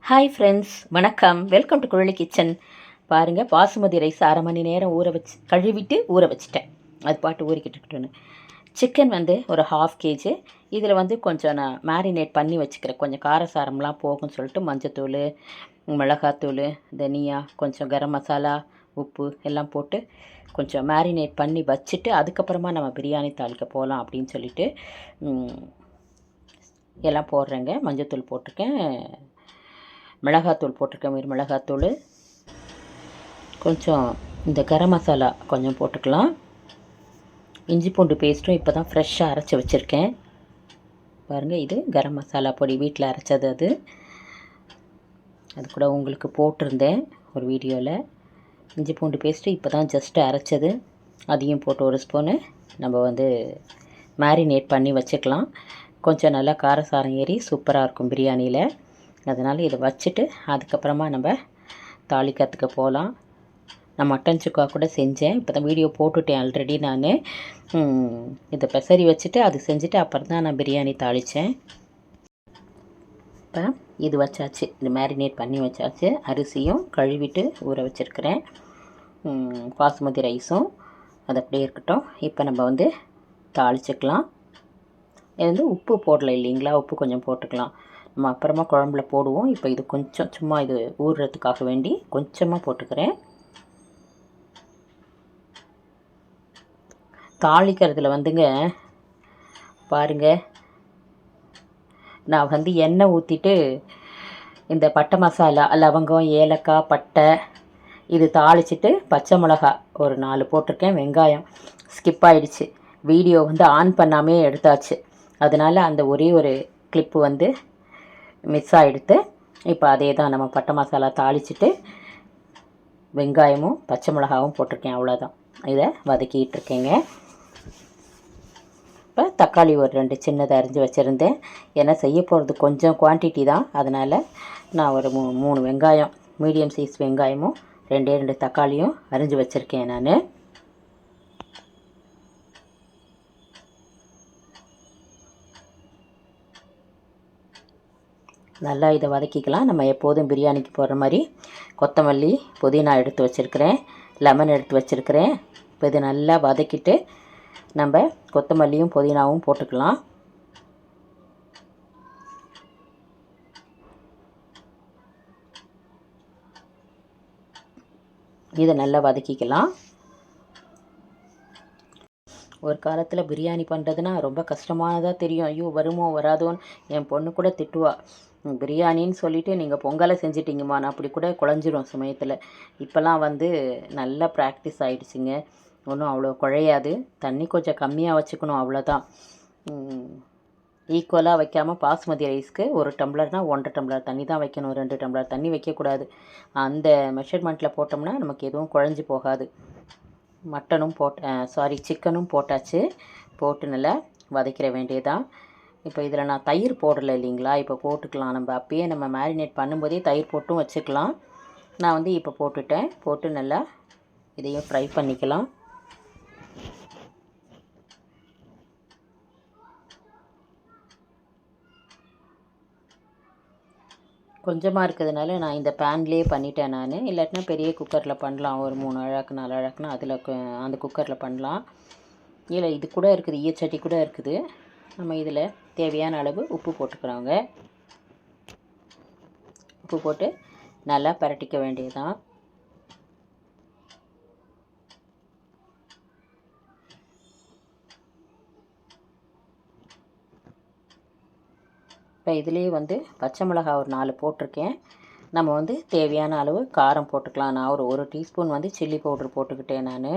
Hi friends, வணக்கம். Welcome to Kuzhali kitchen. பாருங்கள், basmati rice அரை மணி நேரம் கழுவிட்டு ஊற வச்சுட்டேன். அது பாட்டு ஊறிக்கிட்டு இருக்கட்டுன்னு. சிக்கன் ஒரு 1/2 kg. இதில் கொஞ்சம் நான் மேரினேட் பண்ணி வச்சுக்கிறேன். கொஞ்சம் காரசாரம்லாம் போகும்னு சொல்லிட்டு மஞ்சத்தூள், மிளகாத்தூள், தனியா, கொஞ்சம் கரம் மசாலா, உப்பு எல்லாம் போட்டு கொஞ்சம் மேரினேட் பண்ணி வச்சுட்டு அதுக்கப்புறமா நம்ம பிரியாணி தாளிக்க போகலாம் அப்படின்னு சொல்லிட்டு எல்லாம் போடுறேங்க. மஞ்சத்தூள் போட்டிருக்கேன், மிளகாத்தூள் போட்டிருக்கேன், மிளகாத்தூள், கொஞ்சம் இந்த கரம் மசாலா கொஞ்சம் போட்டுக்கலாம். இஞ்சி பூண்டு பேஸ்ட்டும் இப்போ தான் ஃப்ரெஷ்ஷாக அரைச்சி வச்சுருக்கேன். பாருங்கள், இது கரம் மசாலா பொடி வீட்டில் அரைச்சது. அது கூட உங்களுக்கு போட்டிருந்தேன் ஒரு வீடியோவில். இஞ்சி பூண்டு பேஸ்ட்டு இப்போ தான் ஜஸ்ட்டு அரைச்சது. அதையும் போட்டு ஒரு ஸ்பூனு நம்ம மேரினேட் பண்ணி வச்சுக்கலாம். கொஞ்சம் நல்லா காரசாரம் ஏறி சூப்பராக இருக்கும் பிரியாணியில். அதனால் இதை வச்சுட்டு அதுக்கப்புறமா நம்ம தாளிக்கிறதுக்கு போகலாம். நான் மட்டன் சுக்கா கூட செஞ்சேன். இப்போ தான் வீடியோ போட்டுட்டேன் ஆல்ரெடி. நான் இதை பெசரி வச்சுட்டு அது செஞ்சுட்டு அப்புறம் தான் நான் பிரியாணி தாளித்தேன். இப்போ இது வச்சாச்சு, இது மேரினேட் பண்ணி வச்சாச்சு. அரிசியும் கழுவிட்டு ஊற வச்சுருக்கிறேன், பாசுமதி ரைஸும் அது அப்படியே இருக்கட்டும். இப்போ நம்ம தாளிச்சிக்கலாம். இது உப்பு போடலை இல்லைங்களா, உப்பு கொஞ்சம் போட்டுக்கலாம். நம்ம அப்புறமா குழம்புல போடுவோம். இப்போ இது கொஞ்சம் சும்மா இது ஊறுறதுக்காக வேண்டி கொஞ்சமாக போட்டுக்கிறேன். தாளிக்கிறதுல பாருங்கள், நான் எண்ணெய் ஊற்றிட்டு இந்த பட்டை மசாலா, லவங்கம், ஏலக்காய், பட்டை இது தாளிச்சிட்டு பச்சை மிளகா ஒரு 4 போட்டிருக்கேன். வெங்காயம் ஸ்கிப் ஆகிடுச்சு, வீடியோ ஆன் பண்ணாமே எடுத்தாச்சு. அதனால் அந்த ஒரே ஒரு கிளிப்பு மிஸ் ஆகிடுத்து. இப்போ அதே தான் நம்ம பட்டை மசாலா தாளிச்சிட்டு வெங்காயமும் பச்சை மிளகாவும் போட்டிருக்கேன். அவ்வளோதான், இதை வதக்கிட்டுருக்கேங்க. இப்போ தக்காளி ஒரு 2 சின்னதை அரிஞ்சு வச்சுருந்தேன். ஏன்னா செய்ய போகிறது கொஞ்சம் குவான்டிட்டி தான். அதனால் நான் ஒரு 3 வெங்காயம், மீடியம் சைஸ் வெங்காயமும் 2 தக்காளியும் அரிஞ்சு வச்சுருக்கேன். நான் நல்லா இதை வதக்கிக்கலாம். நம்ம எப்போதும் பிரியாணிக்கு போடுற மாதிரி கொத்தமல்லி, புதினா எடுத்து வச்சுருக்கிறேன், லெமன் எடுத்து வச்சுருக்கிறேன். இப்போ இது நல்லா வதக்கிட்டு நம்ம கொத்தமல்லியும் புதினாவும் போட்டுக்கலாம். இதை நல்லா வதக்கிக்கலாம். ஒரு காலத்தில் பிரியாணி பண்ணுறதுனா ரொம்ப கஷ்டமானதாக தெரியும். ஐயோ வருமோ வராதோன்னு என் பொண்ணு கூட திட்டுவா. பிரியாணின்னு சொல்லிவிட்டு நீங்கள் பொங்கலை செஞ்சிட்டிங்கம்மா, நான் அப்படி கூட குழஞ்சிரும் சமயத்தில். இப்போல்லாம் நல்லா ப்ராக்டிஸ் ஆகிடுச்சிங்க. ஒன்றும் அவ்வளோ குழையாது. தண்ணி கொஞ்சம் கம்மியாக வச்சுக்கணும், அவ்வளோதான். ஈக்குவலாக வைக்காமல் பாசுமதி ரைஸ்க்கு 1 டம்ளர்னால் 1.5 டம்ளர் தண்ணி தான் வைக்கணும், 2 டம்ளர் தண்ணி வைக்கக்கூடாது. அந்த மெஷர்மெண்ட்டில் போட்டோம்னா நமக்கு எதுவும் குழஞ்சி போகாது. சிக்கனும் போட்டாச்சு. போட்டு நல்லா வதக்கிற வேண்டியதான். இப்போ இதில் நான் தயிர் போடலை இல்லைங்களா, இப்போ போட்டுக்கலாம். நம்ம அப்பயே நம்ம மேரினேட் பண்ணும்போதே தயிர் போட்டும் வச்சுக்கலாம். நான் இப்போ போட்டுட்டேன். போட்டு நல்லா இதையும் ஃப்ரை பண்ணிக்கலாம். கொஞ்சமாக இருக்கிறதுனால நான் இந்த பேன்லேயே பண்ணிட்டேன். நான் இல்லாட்டினா பெரிய குக்கரில் பண்ணலாம், ஒரு 3 அழாக்கு 4 அழாக்குனா அதில் அந்த குக்கரில் பண்ணலாம். இல்லை இது கூட இருக்குது, ஈயச்சட்டி கூட இருக்குது. நம்ம இதில் தேவையான அளவு உப்பு போட்டுக்கிறோங்க. உப்பு போட்டு நல்லா பரட்டிக்க வேண்டியதுதான். இப்போ இதுலேயே பச்சை மிளகா ஒரு 4 போட்டிருக்கேன். நம்ம தேவையான அளவு காரம் போட்டுக்கலாம். நான் ஒரு 1 டீஸ்பூன் சில்லி பவுட்ரு போட்டுக்கிட்டேன். நான்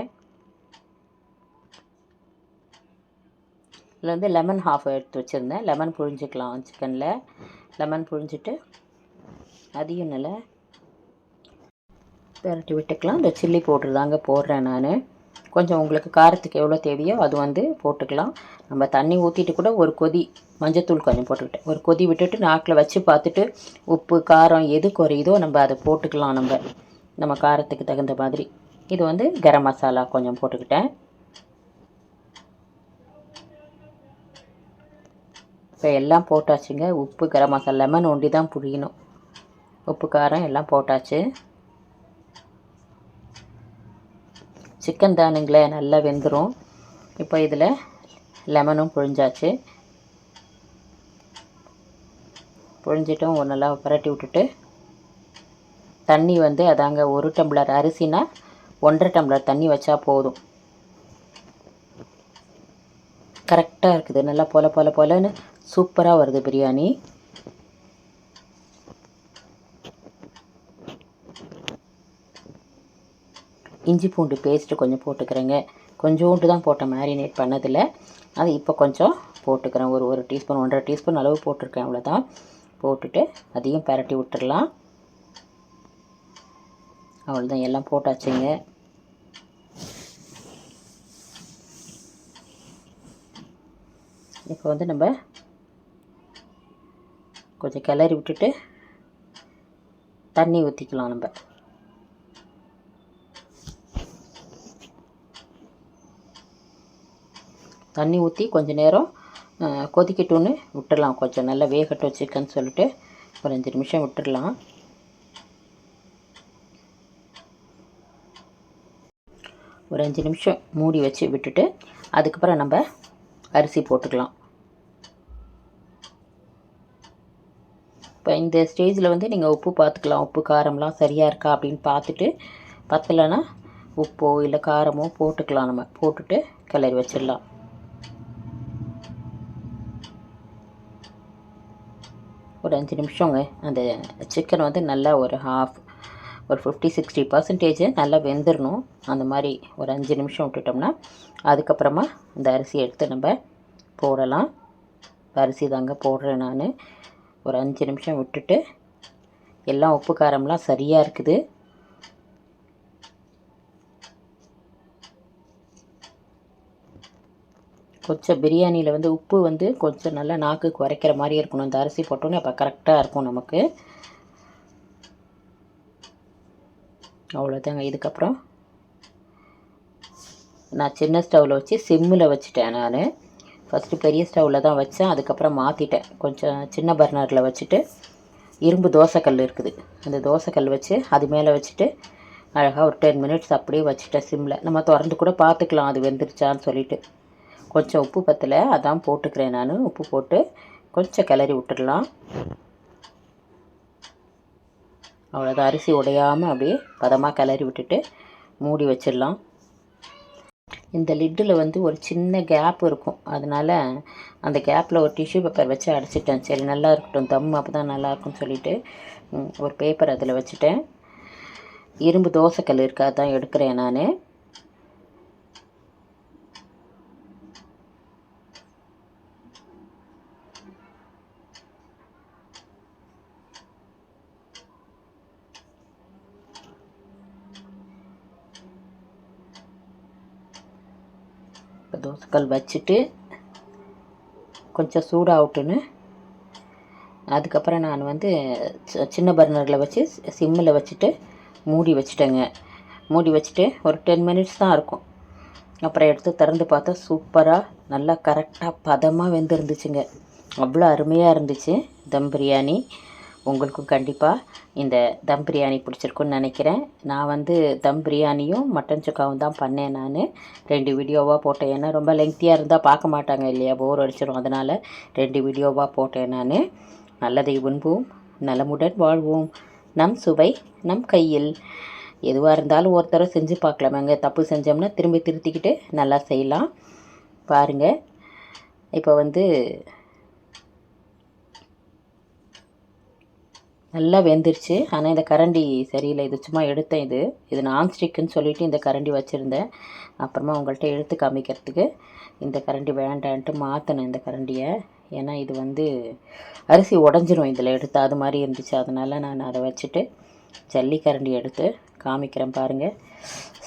இதில் லெமன் ஹாஃப் எடுத்து வச்சுருந்தேன். லெமன் புழிஞ்சிக்கலாம். சிக்கனில் லெமன் புழிஞ்சிட்டு அதையும் நல்லா பரட்டி விட்டுக்கலாம். இந்த சில்லி பவுட்ரு தாங்க போடுறேன் நான். கொஞ்சம் உங்களுக்கு காரத்துக்கு எவ்வளோ தேவையோ அது போட்டுக்கலாம். நம்ம தண்ணி ஊற்றிட்டு கூட ஒரு கொதி மஞ்சத்தூள் கொஞ்சம் போட்டுக்கிட்டேன். ஒரு கொதி விட்டுட்டு நாக்கில் வச்சு பார்த்துட்டு உப்பு காரம் எது குறையுதோ நம்ம அதை போட்டுக்கலாம். நம்ம காரத்துக்கு தகுந்த மாதிரி. இது கரம் மசாலா கொஞ்சம் போட்டுக்கிட்டேன். இப்போ எல்லாம் போட்டாச்சுங்க. உப்பு, கரம் மசாலா, லெமன் ஒண்டி தான் புழியணும். உப்பு காரம் எல்லாம் போட்டாச்சு. சிக்கன் தானுங்களே நல்லா வெந்துடும். இப்போ இதில் லெமனும் புழிஞ்சாச்சு. புழிஞ்சிட்டும் நல்லா பரட்டி விட்டுட்டு தண்ணி வந்து அதாங்க 1 டம்ளர் அரிசினா 1.5 டம்ளர் தண்ணி வச்சா போதும். கரெக்டாக இருக்குது. நல்லா பொலன்னு சூப்பராக வருது பிரியாணி. இஞ்சி பூண்டு பேஸ்ட்டு கொஞ்சம் போட்டுக்கிறேங்க. கொஞ்சோண்டு தான் போட்டேன் மேரினேட் பண்ணதில். அது இப்போ கொஞ்சம் போட்டுக்கிறேன். ஒரு டீஸ்பூன் 1.5 டீஸ்பூன் அளவு போட்டிருக்கேன், அவ்வளோதான். போட்டுட்டு அதையும் பரட்டி விட்டுடலாம். அவ்வளோதான், எல்லாம் போட்டாச்சுங்க. இப்போ வந்து நம்ம கொஞ்சம் கிளறி விட்டுட்டு தண்ணி ஊற்றிக்கலாம். நம்ம தண்ணி ஊற்றி கொஞ்சம் நேரம் கொதிக்கட்டும்னு விட்டுடலாம். கொஞ்சம் நல்லா வேகட்டும் சிக்கன் சொல்லிட்டு ஒரு 5 நிமிஷம் விட்டுடலாம். ஒரு 5 நிமிஷம் மூடி வச்சு விட்டுட்டு அதுக்கப்புறம் நம்ம அரிசி போட்டுக்கலாம். இப்போ இந்த ஸ்டேஜில் வந்து நீங்கள் உப்பு பார்த்துக்கலாம். உப்பு காரம்லாம் சரியாக இருக்கா அப்படின்னு பார்த்துட்டு பத்தலைன்னா உப்போ இல்லை காரமோ போட்டுக்கலாம். நம்ம போட்டுட்டு கிளறி வச்சிடலாம். ஒரு 5 நிமிஷங்க. அந்த சிக்கன் வந்து நல்லா ஒரு 50-60% நல்லா வெந்துடணும். அந்த மாதிரி ஒரு 5 நிமிஷம் விட்டுட்டோம்னா அதுக்கப்புறமா இந்த அரிசி எடுத்து நம்ம போடலாம். அரிசி தாங்க போடுறேன் நான். ஒரு 5 நிமிஷம் விட்டுட்டு எல்லாம் உப்பு காரம்லாம் சரியாக இருக்குது. கொஞ்சம் பிரியாணியில் வந்து உப்பு வந்து கொஞ்சம் நல்லா நாக்கு குறைக்கிற மாதிரி இருக்கணும். இந்த அரிசி போட்டோன்னே அப்போ கரெக்டாக இருக்கும் நமக்கு. அவ்வளோதாங்க. இதுக்கப்புறம் நான் சின்ன ஸ்டவ்வில் வச்சு சிம்மில் வச்சுட்டேன். நான் ஃபஸ்ட்டு பெரிய ஸ்டவ்வில் தான் வச்சேன். அதுக்கப்புறம் மாற்றிட்டேன். கொஞ்சம் சின்ன பர்னரில் வச்சுட்டு இரும்பு தோசைக்கல் இருக்குது, அந்த தோசைக்கல் வச்சு அது மேலே வச்சுட்டு அழகாக ஒரு 10 மினிட்ஸ் அப்படியே வச்சுட்டேன் சிம்மில். நம்ம திறந்து கூட பார்த்துக்கலாம் அது வெந்துருச்சான்னு சொல்லிவிட்டு. கொஞ்சம் உப்பு பத்தலை, அதான் போட்டுக்கிறேன் நான். உப்பு போட்டு கொஞ்சம் கிளறி விட்டுடலாம். அவ்வளோதான். அரிசி உடையாமல் அப்படியே பதமாக கிளறி விட்டுட்டு மூடி வச்சிடலாம். இந்த லிட்டில் வந்து ஒரு சின்ன கேப் இருக்கும், அதனால் அந்த கேப்பில் ஒரு டிஷ்யூ பேப்பர் வச்சு அடைச்சிட்டேன். சரி நல்லா இருக்கட்டும், தம் அப்போ தான் நல்லாயிருக்கும்னு சொல்லிவிட்டு ஒரு பேப்பர் அதில் வச்சுட்டேன். இரும்பு தோசைக்கல் இருக்கா, தான் எடுக்கிறேன் நான். இப்போ தோசைக்கல் வச்சுட்டு கொஞ்சம் சூடாகட்டுன்னு அதுக்கப்புறம் நான் வந்து சின்ன பர்னரில் வச்சு சிம்மில் வச்சுட்டு மூடி வச்சுட்டேங்க. மூடி வச்சுட்டு ஒரு 10 மினிட்ஸ் தான் இருக்கும். அப்புறம் எடுத்து திறந்து பார்த்தா சூப்பராக நல்லா கரெக்டாக பதமாக வெந்துருந்துச்சுங்க. அவ்வளோ அருமையாக இருந்துச்சு தம் பிரியாணி. உங்களுக்கும் கண்டிப்பாக இந்த தம் பிரியாணி பிடிச்சிருக்குன்னு நினைக்கிறேன். நான் வந்து தம் பிரியாணியும் மட்டன் சுக்காவும் தான் பண்ணேன். நான் 2 வீடியோவாக போட்டேன். ஏன்னா ரொம்ப லெங்க்த்தியாக இருந்தால் பார்க்க மாட்டாங்க இல்லையா, போர் அடிச்சிடும். அதனால் 2 வீடியோவாக போட்டேன் நான். நல்லதை உண்போம், நலமுடன் வாழ்வோம், நம் சுவை நம் கையில். எதுவாக இருந்தாலும் ஒரு தடவை செஞ்சு பார்க்கலாமாங்க. தப்பு செஞ்சோம்னா திரும்பி திருத்திக்கிட்டு நல்லா செய்யலாம். பாருங்கள், இப்போ வந்து நல்லா வெந்துருச்சு. ஆனால் இந்த கரண்டி சரியில்லை. இது சும்மா எடுத்தேன். இது நான்ஸ்டிக்குன்னு சொல்லிவிட்டு இந்த கரண்டி வச்சுருந்தேன். அப்புறமா உங்கள்கிட்ட எடுத்து காமிக்கிறதுக்கு இந்த கரண்டி வேண்டான்ட்டு மாற்றினேன் இந்த கரண்டியை. ஏன்னா இது வந்து அரிசி உடஞ்சிரும் இதில் எடுத்து, அது மாதிரி இருந்துச்சு. அதனால் நான் அதை வச்சுட்டு ஜல்லி கரண்டி எடுத்து காமிக்கிறேன். பாருங்கள்,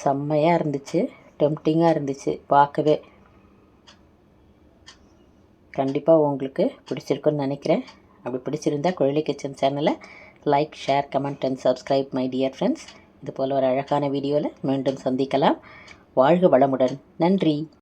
செம்மையாக இருந்துச்சு, டெம்டிங்காக இருந்துச்சு பார்க்கவே. கண்டிப்பாக உங்களுக்கு பிடிச்சிருக்குன்னு நினைக்கிறேன். அப்படி பிடிச்சிருந்தா குழலி கிச்சன் சேனலை like, share, comment and subscribe my dear friends. இது போல் ஒரு அழகான வீடியோவில் மீண்டும் சந்திக்கலாம். வாழ்க வளமுடன். நன்றி.